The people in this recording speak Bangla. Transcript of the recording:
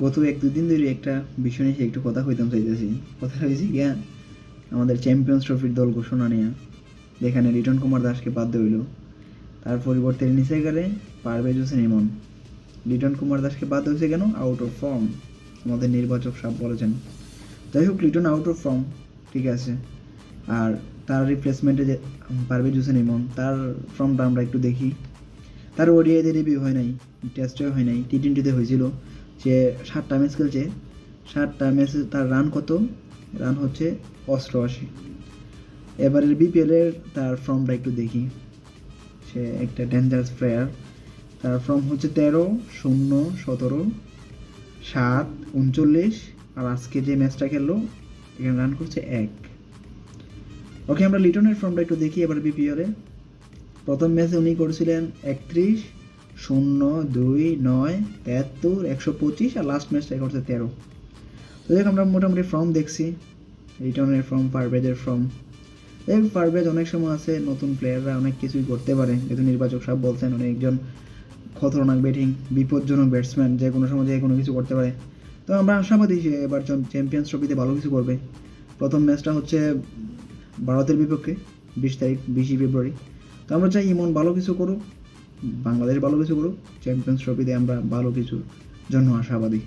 গত 1-2 দিন ধরে একটা বিষয় নিয়ে একটু কথা কইতাম চাইতেছি। কথাটা হয়েছে গিয়া আমাদের চ্যাম্পিয়ন্স ট্রফির দল ঘোষণা নিয়া, যেখানে লিটন কুমার দাসকে বাদ হইল, তার পরিবর্তে নিচে গেলে পারভেজ হোসেন ইমন। লিটন কুমার দাসকে বাদ হয়েছে কেন? আউট অফ ফর্ম, আমাদের নির্বাচক সাহেব বলেছেন। যাই হোক, লিটন আউট অফ ফর্ম, ঠিক আছে। আর তার রিপ্লেসমেন্টে যে পারভেজ হোসেন ইমন, তার ফর্মটা আমরা একটু দেখি। তার ওডিআইতে ডেবিউ হয় নাই, টেস্টেও হয় নাই, টি-20তে হয়েছিল। সে 7টা ম্যাচ খেলছে, 7টা ম্যাচে তার রান কত? রান হচ্ছে 88। এবারের বিপিএলের তার ফর্মটা একটু দেখি। সে একটা ডেঞ্জারাস প্লেয়ার। তার ফর্ম হচ্ছে 13, 0, 17, 7, 39, আর আজকে যে ম্যাচটা খেললো এখানে রান করছে 1। ওকে, আমরা লিটনের ফর্মটা একটু দেখি এবার বিপিএলে। প্রথম ম্যাচে উনি করেছিলেন 31, 0, 2, 9, 73, 125, আর লাস্ট ম্যাচটা করছে 13। তো দেখ, আমরা মোটামুটি ফর্ম দেখছি, রিটনের ফর্ম, পারভেজের ফর্ম। এই পারভেজ অনেক সময় আছে, নতুন প্লেয়াররা অনেক কিছুই করতে পারে, যেহেতু নির্বাচক সাহেব বলছেন উনি একজন খতরনাক ব্যাটিং, বিপজ্জনক ব্যাটসম্যান, যে কোনো সময় যে কোনো কিছু করতে পারে। তো আমরা আশাবাদী সে এবার চ্যাম্পিয়ন্স ট্রফিতে ভালো কিছু করবে। প্রথম ম্যাচটা হচ্ছে ভারতের বিপক্ষে 20 তারিখ, 20 ফেব্রুয়ারি। তো আমরা চাই ইমন ভালো কিছু করুক, বাংলাদেশ ভালো কিছু করুক, চ্যাম্পিয়ন্স ট্রফিতে আমরা ভালো কিছুর জন্য আশাবাদী।